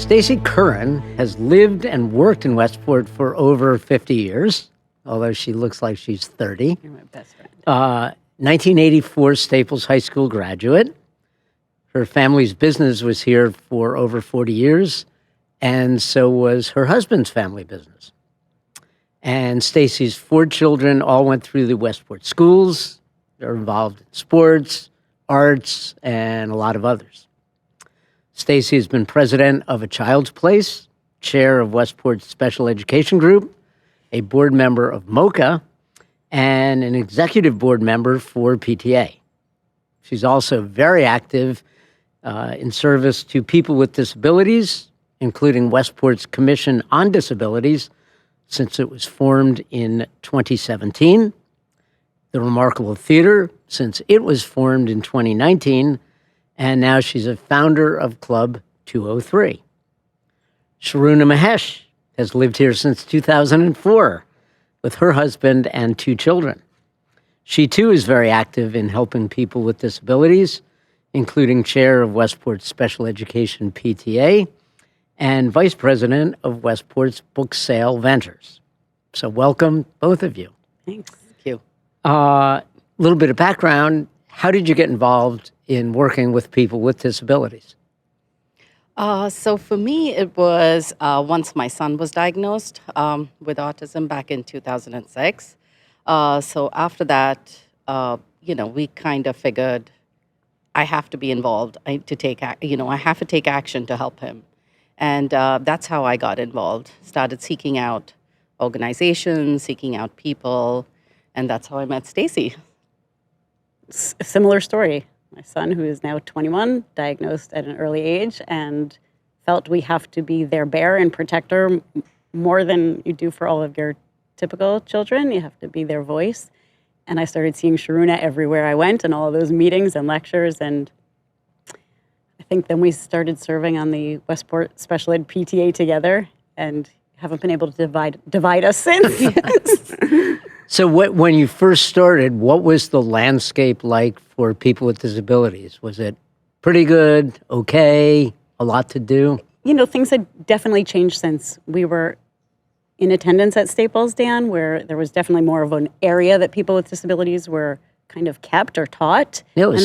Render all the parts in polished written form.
Stacie Curran has lived and worked in Westport for over 50 years, although she looks like she's 30. You're my best friend. 1984 Staples High School graduate. Her family's business was here for over 40 years, and so was her husband's family business. And Stacie's 4 children all went through the Westport schools. They're involved in sports, arts, and a lot of others. Stacie has been president of A Child's Place, chair of Westport's Special Education Group, a board member of MOCA, and an executive board member for PTA. She's also very active in service to people with disabilities, including Westport's Commission on Disabilities, since it was formed in 2017, the Remarkable Theater, since it was formed in 2019, and now she's a founder of Club 203. Sharuna Mahesh has lived here since 2004 with her husband and 2 children. She too is very active in helping people with disabilities, including chair of Westport's Special Education PTA and vice president of Westport's Book Sale Ventures. So welcome, both of you. Thanks. Thank you. A little bit of background. How did you get involved in working with people with disabilities? So for me, it was once my son was diagnosed with autism back in 2006. So after that, we kind of figured I have to be involved. I have to take action to help him. And that's how I got involved. Started seeking out organizations, seeking out people, and that's how I met Stacie. A similar story. My son, who is now 21, diagnosed at an early age, and felt we have to be their bear and protector more than you do for all of your typical children. You have to be their voice. And I started seeing Sharuna everywhere I went in all of those meetings and lectures. And I think then we started serving on the Westport Special Ed PTA together and haven't been able to divide us since. Yes. So when you first started, what was the landscape like for people with disabilities? Was it pretty good, okay, a lot to do? Things had definitely changed since we were in attendance at Staples, Dan, where there was definitely more of an area that people with disabilities were kind of kept or taught. No, it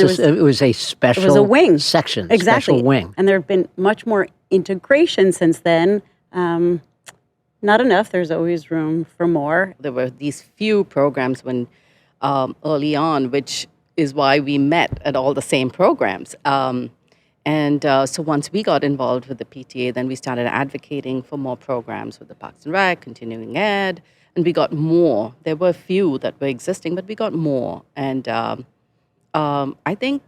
was a special it was a wing section, exactly. Special wing. And there have been much more integration since then. Not enough. There's always room for more. There were these few programs when early on, which is why we met at all the same programs. So once we got involved with the PTA, then we started advocating for more programs with the Parks and Rec, continuing ed, and we got more. There were a few that were existing, but we got more. And I think,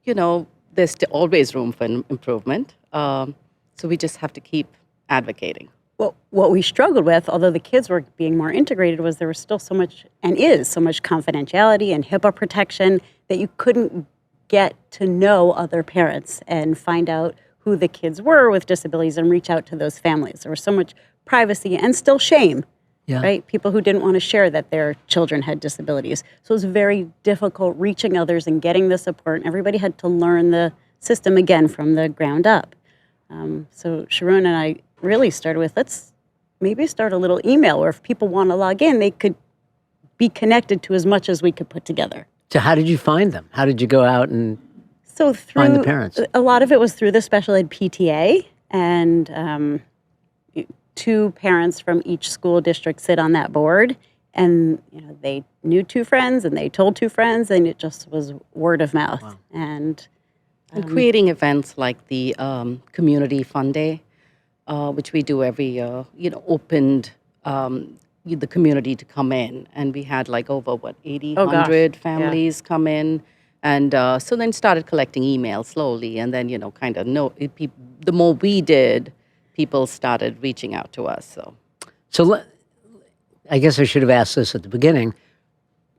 there's always room for improvement. So we just have to keep advocating. Well, what we struggled with, although the kids were being more integrated, was there was still so much, and is so much confidentiality and HIPAA protection that you couldn't get to know other parents and find out who the kids were with disabilities and reach out to those families. There was so much privacy and still shame, right? People who didn't want to share that their children had disabilities. So it was very difficult reaching others and getting the support, and everybody had to learn the system again from the ground up. So Sharuna and I really started with, let's maybe start a little email where if people want to log in, they could be connected to as much as we could put together. So how did you find them? How did you go out and find the parents? A lot of it was through the Special Ed PTA, and 2 parents from each school district sit on that board. And they knew 2 friends, and they told 2 friends, and it just was word of mouth. Wow. And creating events like the Community Fun Day, which we do every year, opened the community to come in. And we had over, 100 families come in. And so then started collecting emails slowly. And then, the more we did, people started reaching out to us. So I guess I should have asked this at the beginning.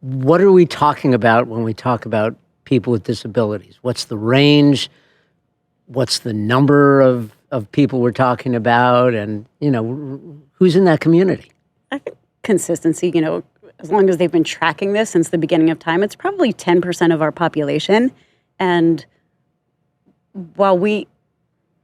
What are we talking about when we talk about people with disabilities? What's the range? What's the number of people we're talking about? And, who's in that community? I think consistency, as long as they've been tracking this since the beginning of time, it's probably 10% of our population. And while we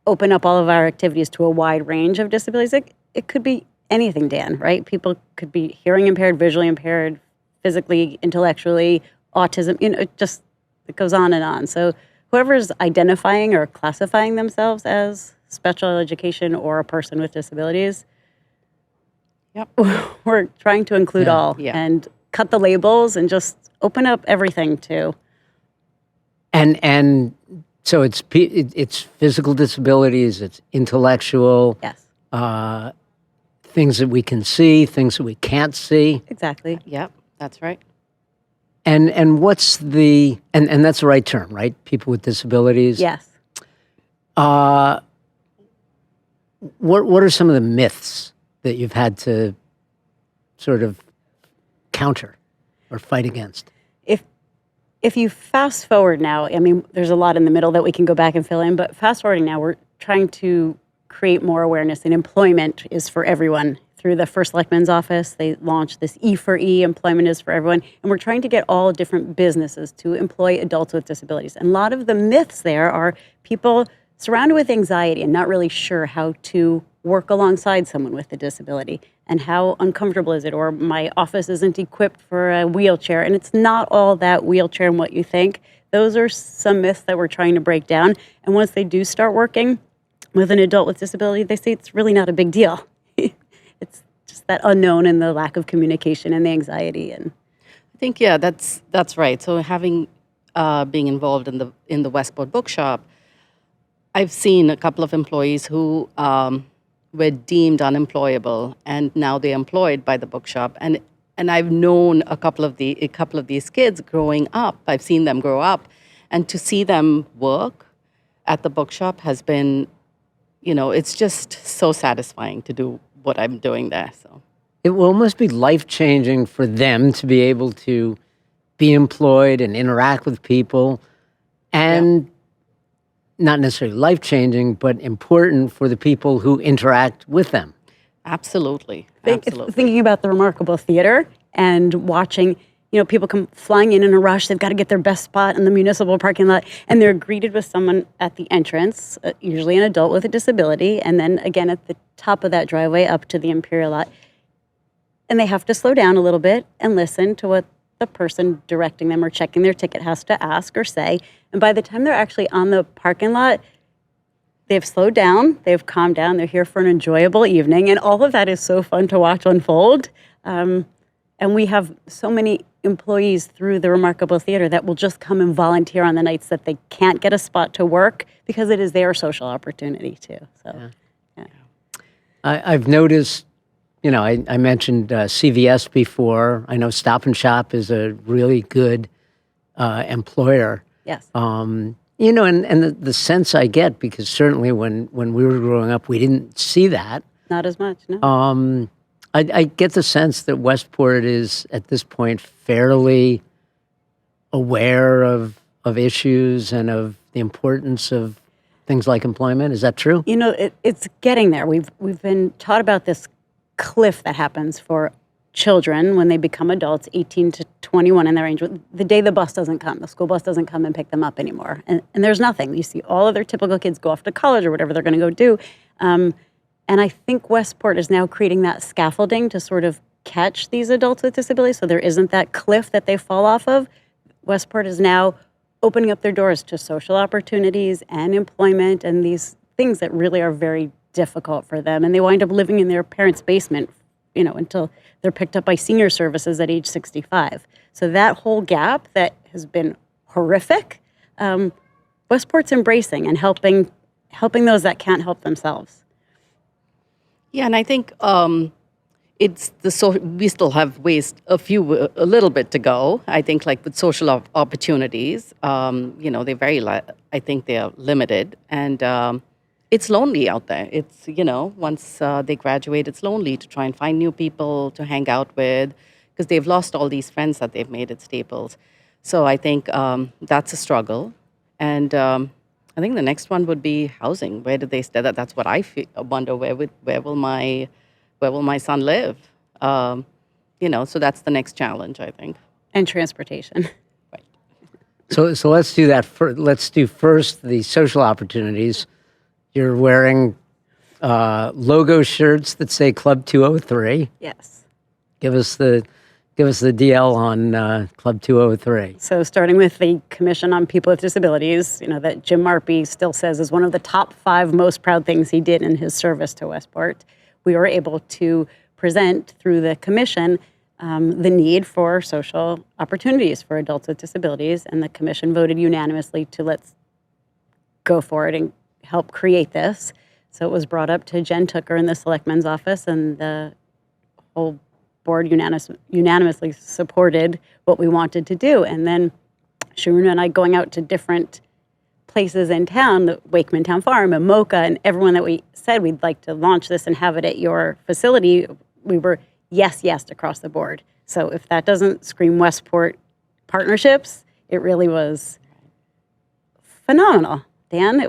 open up all of our activities to a wide range of disabilities. It could be anything, Dan, right? People could be hearing impaired, visually impaired, physically, intellectually, autism, it goes on and on. So whoever's identifying or classifying themselves as special education or a person with disabilities, Yep. we're trying to include all and cut the labels and just open up everything to. And so it's physical disabilities, it's intellectual, Yes, things that we can see, things that we can't see. exactly. Yep, that's right. And what's and that's the right term, right? People with disabilities. Yes. What are some of the myths that you've had to sort of counter or fight against? If you fast forward now, I mean, there's a lot in the middle that we can go back and fill in, but fast forwarding now, we're trying to create more awareness, and employment is for everyone. Through the First Selectman's office, they launched this E for E, employment is for everyone, and we're trying to get all different businesses to employ adults with disabilities. And a lot of the myths there are people surrounded with anxiety and not really sure how to work alongside someone with a disability, and how uncomfortable is it, or my office isn't equipped for a wheelchair, and it's not all that wheelchair and what you think. Those are some myths that we're trying to break down, and once they do start working with an adult with disability, they say it's really not a big deal. It's just that unknown and the lack of communication and the anxiety. And I think that's right. So having being involved in the Westport bookshop, I've seen a couple of employees who were deemed unemployable, and now they're employed by the bookshop. And I've known a couple of these kids growing up. I've seen them grow up, and to see them work at the bookshop has been, it's just so satisfying to do what I'm doing there. So It will almost be life-changing for them to be able to be employed and interact with people, and not necessarily life-changing, but important for the people who interact with them. absolutely. thinking about the Remarkable Theater and watching, people come flying in a rush. They've got to get their best spot in the municipal parking lot, and they're greeted with someone at the entrance, usually an adult with a disability, and then again at the top of that driveway up to the Imperial lot. And they have to slow down a little bit and listen to what the person directing them or checking their ticket has to ask or say. And by the time they're actually on the parking lot, they've slowed down, they've calmed down, they're here for an enjoyable evening, and all of that is so fun to watch unfold. And we have so many employees through the Remarkable Theater that will just come and volunteer on the nights that they can't get a spot to work, because it is their social opportunity too. So, I've noticed, I mentioned CVS before. I know Stop and Shop is a really good employer. yes. And the sense I get, because certainly when we were growing up, we didn't see that. Not as much, no. I get the sense that Westport is, at this point, fairly aware of issues and of the importance of things like employment. Is that true? It's getting there. We've been taught about this cliff that happens for children when they become adults, 18 to 21 in their range. The day the bus doesn't come, the school bus doesn't come and pick them up anymore. And there's nothing. You see all of their typical kids go off to college or whatever they're going to go do. And I think Westport is now creating that scaffolding to sort of catch these adults with disabilities, so there isn't that cliff that they fall off of. Westport is now opening up their doors to social opportunities and employment and these things that really are very difficult for them. And they wind up living in their parents' basement, until they're picked up by senior services at age 65. So that whole gap that has been horrific, Westport's embracing and helping those that can't help themselves. Yeah, and I think it's we still have a little bit to go. I think, like with social opportunities, they're I think they are limited, and it's lonely out there. It's once they graduate, it's lonely to try and find new people to hang out with, because they've lost all these friends that they've made at Staples. So I think that's a struggle, and I think the next one would be housing. Where do they stay? That's what I wonder. Where will my son live? So that's the next challenge, I think. And transportation. Right. So let's do that. Let's do first the social opportunities. You're wearing logo shirts that say Club 203. Yes. Give us the DL on Club 203. So starting with the Commission on People with Disabilities, that Jim Marpy still says is one of the top 5 most proud things he did in his service to Westport. We were able to present through the commission the need for social opportunities for adults with disabilities, and the commission voted unanimously to let's go for it and help create this. So it was brought up to Jen Tooker in the Selectman's office, and the whole board unanimously supported what we wanted to do. And then Sharuna and I going out to different places in town, the Wakeman Town Farm and Mocha, and everyone that we said we'd like to launch this and have it at your facility, we were yes across the board. So if that doesn't scream Westport partnerships, it really was phenomenal. Dan,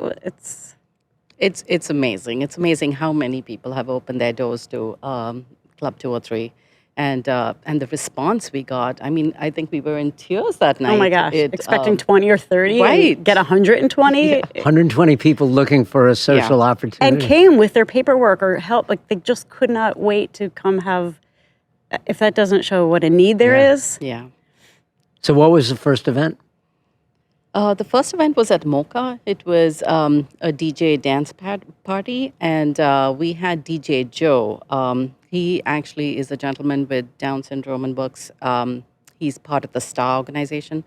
It's amazing. It's amazing how many people have opened their doors to Club 203. And the response we got, I mean, I think we were in tears that night. Oh my gosh, expecting 20 or 30, right. and get 120. Yeah. 120 people looking for a social opportunity. And came with their paperwork or help. Like, they just could not wait to come have, if that doesn't show what a need there is. Yeah. So what was the first event? The first event was at Mocha. It was a DJ dance party, and we had DJ Joe. He actually is a gentleman with Down syndrome and works. He's part of the STAR organization,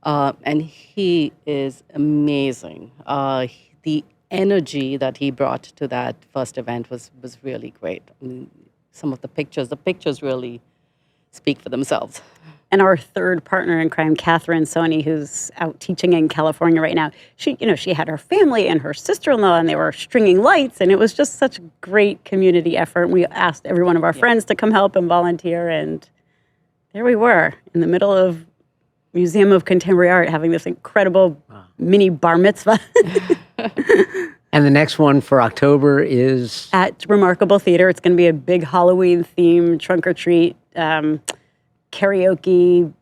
and he is amazing. The energy that he brought to that first event was really great. I mean, some of the pictures really speak for themselves. And our third partner in crime, Catherine Sony, who's out teaching in California right now, she had her family and her sister-in-law, and they were stringing lights, and it was just such a great community effort. We asked every one of our friends to come help and volunteer, and there we were in the middle of Museum of Contemporary Art having this incredible mini bar mitzvah. And the next one for October is? At Remarkable Theater. It's going to be a big Halloween theme, trunk or treat, karaoke,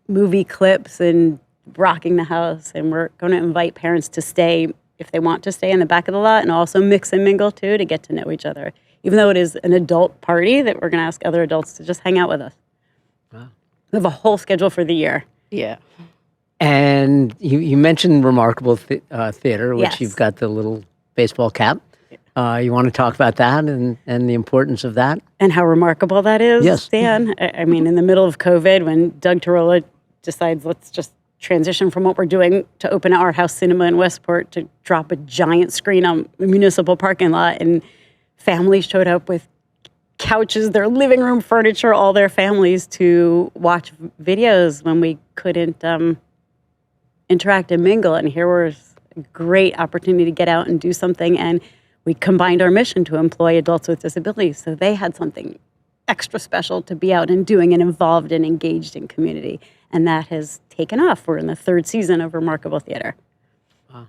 movie clips, and rocking the house. And we're going to invite parents to stay, if they want to stay in the back of the lot, and also mix and mingle too, to get to know each other. Even though it is an adult party, that we're going to ask other adults to just hang out with us. Wow. We have a whole schedule for the year. Yeah. And you mentioned Remarkable Theater, which Yes. you've got the little baseball cap. You want to talk about that and the importance of that? And how remarkable that is, Yes. Dan. I mean, in the middle of COVID, when Doug Tarola decides, let's just transition from what we're doing to open an art house cinema in Westport to drop a giant screen on a municipal parking lot, and families showed up with couches, their living room furniture, all their families to watch videos when we couldn't interact and mingle. And here was a great opportunity to get out and do something. And we combined our mission to employ adults with disabilities. So they had something extra special to be out and doing and involved and engaged in community. And that has taken off. We're in the 3rd season of Remarkable Theater. Wow.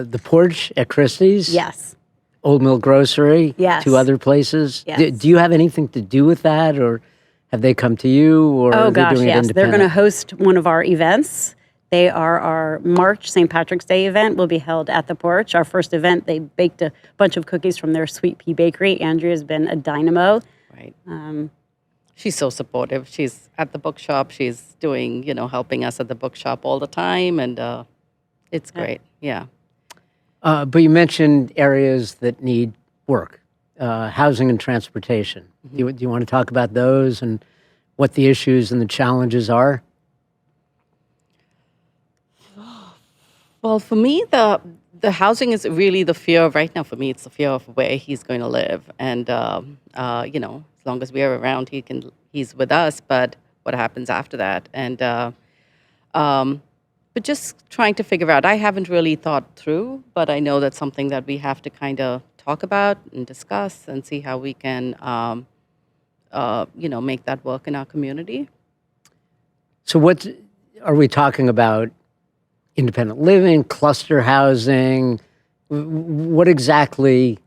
The Porch at Christie's? Yes. Old Mill Grocery? Yes. 2 other places? Yes. Do you have anything to do with that, or have they come to you, or Oh are they gosh, doing it yes. They're going to independent? host one of our events. They are our March St. Patrick's Day event will be held at the Porch. Our first event, they baked a bunch of cookies from their Sweet Pea Bakery. Andrea's been a dynamo. Right. She's so supportive. She's at the bookshop. She's doing, helping us at the bookshop all the time. And it's great. Yeah. But you mentioned areas that need work, housing and transportation. Mm-hmm. Do you want to talk about those and what the issues and the challenges are? Well, for me, the housing is really the fear right now. For me, it's the fear of where he's going to live. And, as long as we are around, he's with us. But what happens after that? And but just trying to figure out. I haven't really thought through, but I know that's something that we have to kind of talk about and discuss and see how we can, make that work in our community. So what are we talking about? Independent living, cluster housing? What exactly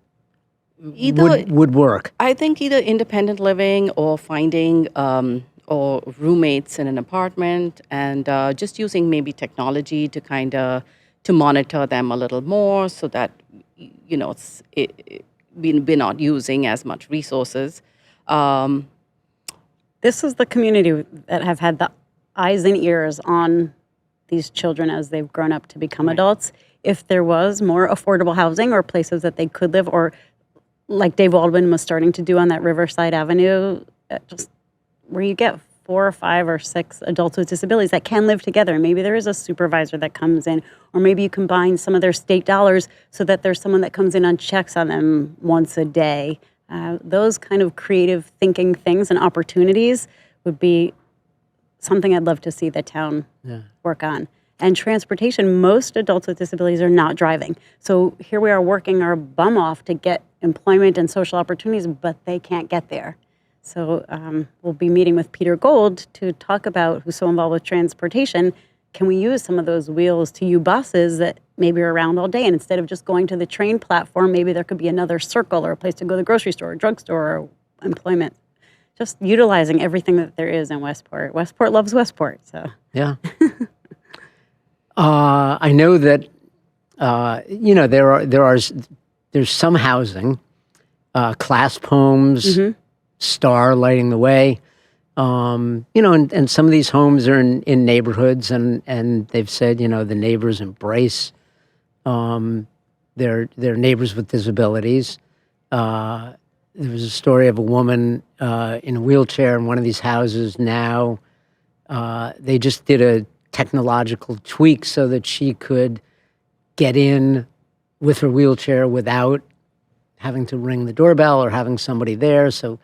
would work? I think either independent living or finding or roommates in an apartment, and just using maybe technology to kind of to monitor them a little more so that, we're not using as much resources. This is the community that have had the eyes and ears on these children as they've grown up to become adults. If there was more affordable housing or places that they could live, or like Dave Waldman was starting to do on that Riverside Avenue, just where you get 4 or 5 or 6 adults with disabilities that can live together. Maybe there is a supervisor that comes in, or maybe you combine some of their state dollars so that there's someone that comes in and checks on them once a day. Those kind of creative thinking things and opportunities would be something I'd love to see the town work on. And transportation, most adults with disabilities are not driving. So here we are working our bum off to get employment and social opportunities, but they can't get there. So we'll be meeting with Peter Gold to talk about, who's so involved with transportation. Can we use some of those wheels to you buses that maybe are around all day? And instead of just going to the train platform, maybe there could be another circle or a place to go to the grocery store or drugstore or employment. Just utilizing everything that there is in Westport. Westport loves Westport, so. Yeah. I know that, there's some housing, clasp homes, Star lighting the way. And some of these homes are in neighborhoods, and they've said, the neighbors embrace their neighbors with disabilities. There was a story of a woman in a wheelchair in one of these houses now. They just did a technological tweak so that she could get in with her wheelchair without having to ring the doorbell or having somebody there. So,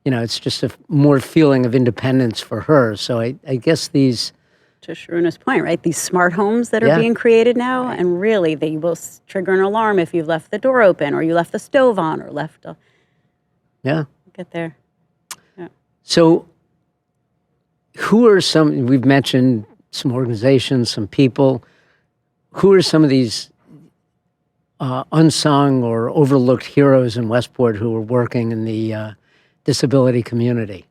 it's just a more feeling of independence for her. So I guess these... To Sharuna's point, right? These smart homes that are being created now, and really they will trigger an alarm if you've left the door open or you left the stove on or left a... Yeah. Get there. Yeah. So who are some... We've mentioned some organizations, some people. Who are some of these unsung or overlooked heroes in Westport who are working in the disability community?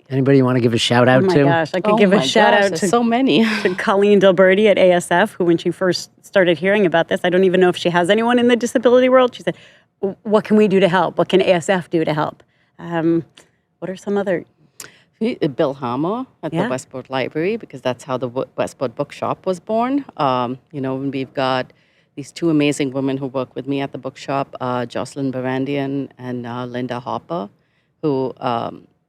Anybody you want to give a shout out to? Oh my gosh, I could give a shout out to so many. to Colleen Dilberti at ASF, who when she first started hearing about this, I don't even know if she has anyone in the disability world. She said, "What can we do to help? What can ASF do to help?" What are some other? Bill Hammer at the Westport Library, because that's how the Westport Bookshop was born. When we've got these 2 amazing women who work with me at the bookshop, Jocelyn Barandian and Linda Hopper, who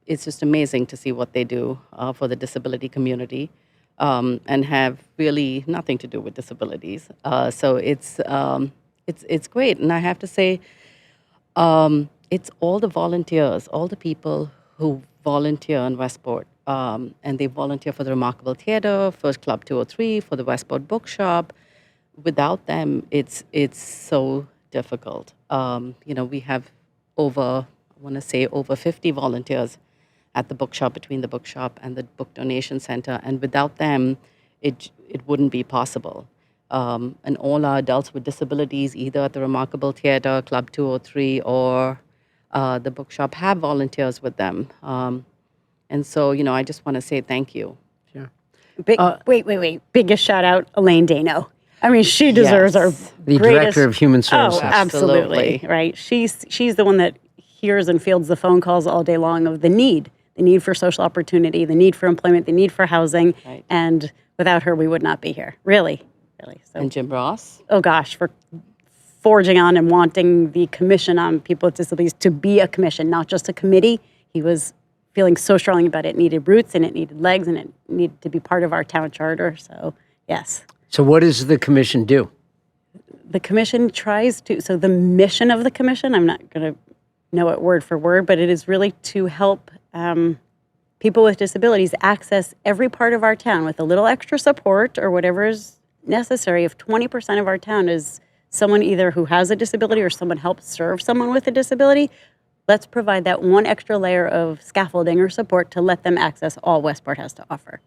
it's just amazing to see what they do for the disability community and have really nothing to do with disabilities. So it's great. And I have to say, it's all the volunteers, all the people who volunteer in Westport. And they volunteer for the Remarkable Theatre, for Club 203, for the Westport Bookshop. Without them, it's so difficult. We have over 50 volunteers at the bookshop, between the bookshop and the book donation center. And without them, it wouldn't be possible. And all our adults with disabilities, either at the Remarkable Theatre, Club 203, or the bookshop, have volunteers with them. And so, I just want to say thank you. Sure. Wait. Biggest shout out, Elaine Dano. I mean, she deserves our the greatest... director of human services. Oh, absolutely. Right. She's the one that hears and fields the phone calls all day long of the need for social opportunity, the need for employment, the need for housing. Right. And without her, we would not be here. Really. So, and Jim Ross. Oh, gosh, for forging on and wanting the Commission on People with Disabilities to be a commission, not just a committee. He was feeling so strongly about it. It needed roots and it needed legs and it needed to be part of our town charter. So, yes. So what does the commission do? The commission tries to, so the mission of the commission, I'm not going to know it word for word, but it is really to help people with disabilities access every part of our town with a little extra support or whatever is necessary. If 20% of our town is someone either who has a disability or someone helps serve someone with a disability, let's provide that one extra layer of scaffolding or support to let them access all Westport has to offer.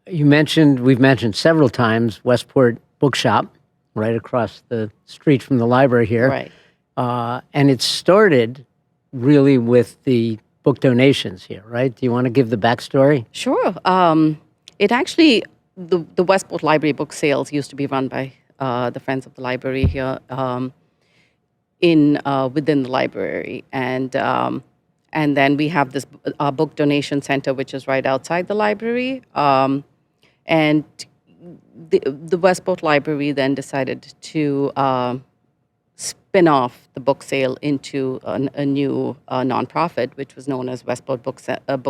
We've mentioned several times Westport Bookshop, right across the street from the library here. Right. And it started really with the book donations here, right? Do you want to give the backstory? Sure. It actually the Westport Library book sales used to be run by the Friends of the Library here within the library, and then we have this book donation center, which is right outside the library. And the Westport Library then decided to spin off the book sale into a new nonprofit, which was known as Westport Book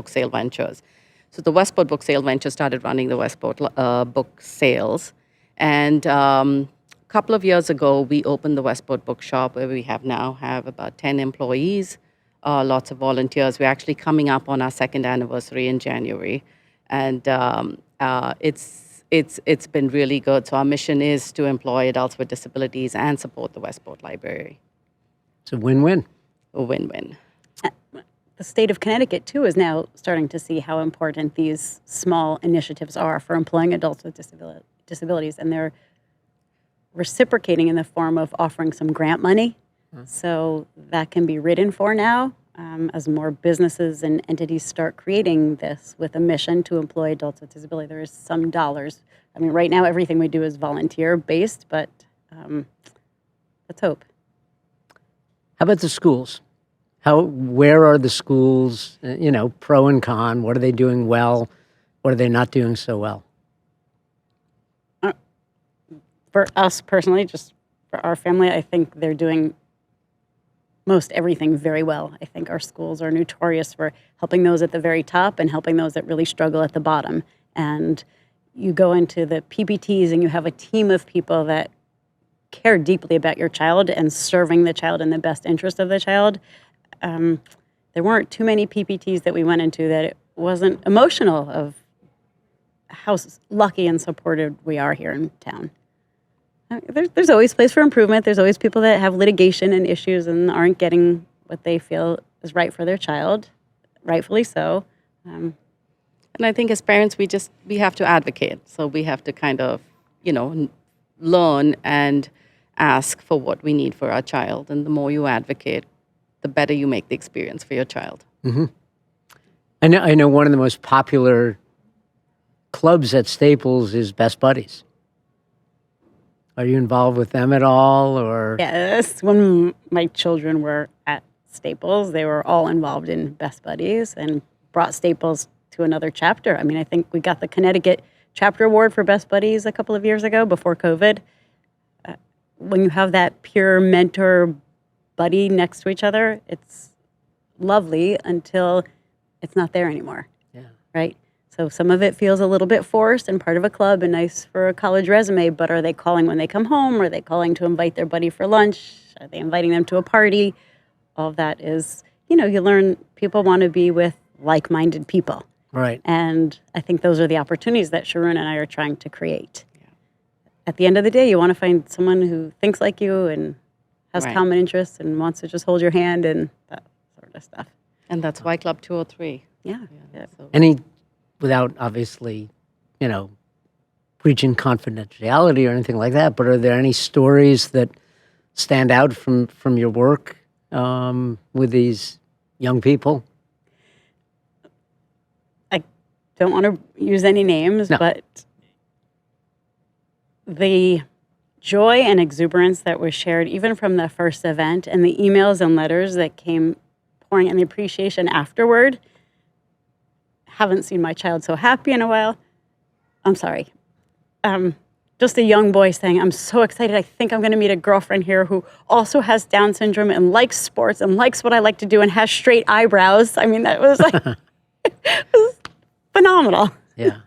Sale Ventures. So the Westport Book Sale Ventures started running the Westport book sales. And a couple of years ago, we opened the Westport Bookshop, where we have about 10 employees, lots of volunteers. We're actually coming up on our second anniversary in January. And it's been really good. So our mission is to employ adults with disabilities and support the Westport Library. It's a win-win. A win-win. The state of Connecticut, too, is now starting to see how important these small initiatives are for employing adults with disabilities. And they're reciprocating in the form of offering some grant money. So that can be written for now as more businesses and entities start creating this with a mission to employ adults with disability. There is some dollars. I mean, right now, everything we do is volunteer-based, but let's hope. How about the schools? Where are the schools, pro and con? What are they doing well? What are they not doing so well? For us personally, just for our family, I think they're doing most everything very well. I think our schools are notorious for helping those at the very top and helping those that really struggle at the bottom. And you go into the PPTs and you have a team of people that care deeply about your child and serving the child in the best interest of the child. There weren't too many PPTs that we went into that it wasn't emotional of how lucky and supported we are here in town. There's always place for improvement. There's always people that have litigation and issues and aren't getting what they feel is right for their child, rightfully so. And I think as parents, we have to advocate. So we have to kind of, learn and ask for what we need for our child. And the more you advocate, the better you make the experience for your child. Mm-hmm. I know one of the most popular clubs at Staples is Best Buddies. Are you involved with them at all, or? Yes. When my children were at Staples, they were all involved in Best Buddies and brought Staples to another chapter. I mean, I think we got the Connecticut Chapter Award for Best Buddies a couple of years ago before COVID. When you have that peer mentor buddy next to each other, it's lovely until it's not there anymore. Yeah. Right? So some of it feels a little bit forced and part of a club and nice for a college resume, but are they calling when they come home? Are they calling to invite their buddy for lunch? Are they inviting them to a party? All of that is, you learn people want to be with like-minded people. Right. And I think those are the opportunities that Sharuna and I are trying to create. Yeah. At the end of the day, you want to find someone who thinks like you and has common interests and wants to just hold your hand and that sort of stuff. And that's why Club 203. Yeah. So. Without obviously, breaching confidentiality or anything like that, but are there any stories that stand out from your work with these young people? I don't want to use any names, but the joy and exuberance that was shared even from the first event and the emails and letters that came pouring and the appreciation afterward. Haven't seen my child so happy in a while. I'm sorry. Just a young boy saying, I'm so excited. I think I'm going to meet a girlfriend here who also has Down syndrome and likes sports and likes what I like to do and has straight eyebrows. I mean, that was it was phenomenal. Yeah.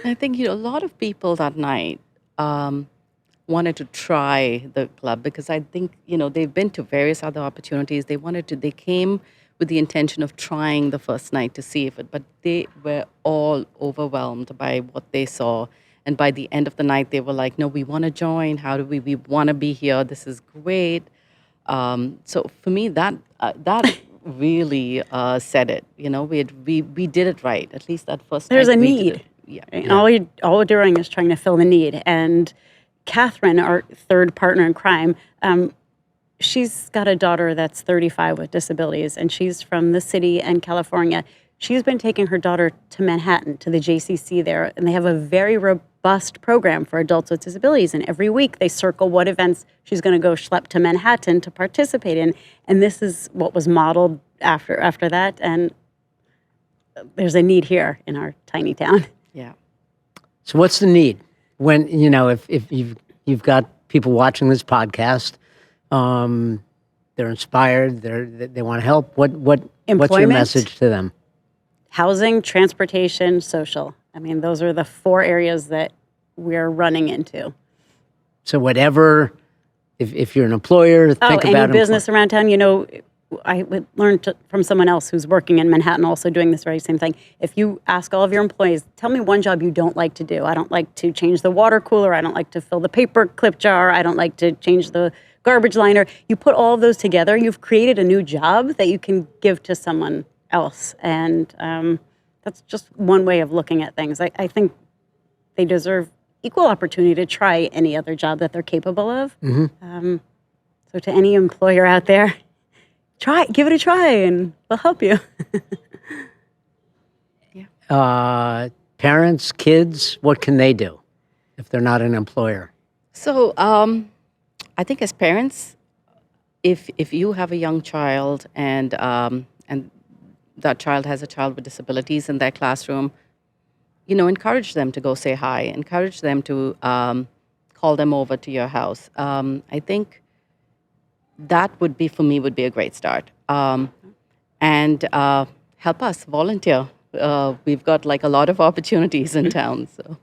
I think, a lot of people that night wanted to try the club because I think, they've been to various other opportunities. They came with the intention of trying the first night to see but they were all overwhelmed by what they saw. And by the end of the night, they were like, no, we want to join. How do we want to be here. This is great. So for me, that really said it. We did it right. At least that first There's night. There's a need. Yeah. And all we're doing is trying to fill the need. And Catherine, our third partner in crime, she's got a daughter that's 35 with disabilities, and she's from the city and California. She's been taking her daughter to Manhattan, to the JCC there, and they have a very robust program for adults with disabilities. And every week they circle what events she's going to go schlep to Manhattan to participate in. And this is what was modeled after that. And there's a need here in our tiny town. Yeah. So what's the need? When, if you've got people watching this podcast, they're inspired, they want to help. What's your Employment. message to them? Housing, transportation, social. I mean, those are the 4 areas that we're running into. So whatever, if you're an employer, think about any business around town. I learned from someone else who's working in Manhattan also doing this very same thing. If you ask all of your employees, tell me one job you don't like to do. I don't like to change the water cooler. I don't like to fill the paper clip jar. I don't like to change the garbage liner. You put all of those together, you've created a new job that you can give to someone else. And that's just one way of looking at things. I think they deserve equal opportunity to try any other job that they're capable of. Mm-hmm. So to any employer out there, give it a try, and we'll help you. Parents, kids, what can they do if they're not an employer? So I think as parents, if you have a young child and that child has a child with disabilities in their classroom, encourage them to go say hi. Encourage them to call them over to your house. I think that would be a great start. And help us volunteer. We've got a lot of opportunities in town. So,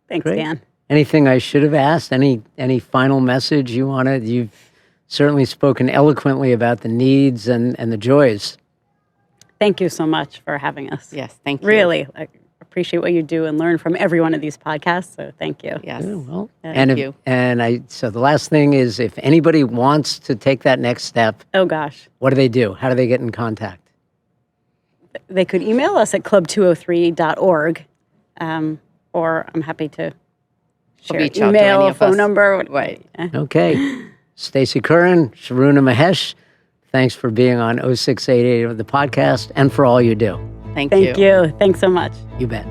Thanks, Great. Dan. Anything I should have asked? Any final message you wanted? You've certainly spoken eloquently about the needs and the joys. Thank you so much for having us. yes, thank you. Really, I appreciate what you do and learn from every one of these podcasts. So thank you. Yes. Yeah, well, Thank you. So the last thing is, if anybody wants to take that next step, Oh gosh, what do they do? How do they get in contact? they could email us at club203.org, or I'm happy to share reach out to email, any of phone us. number. Right. Okay. Stacie Curran, Sharuna Mahesh, thanks for being on 0688 of the podcast and for all you do. Thank Thank you. Thanks so much. You bet.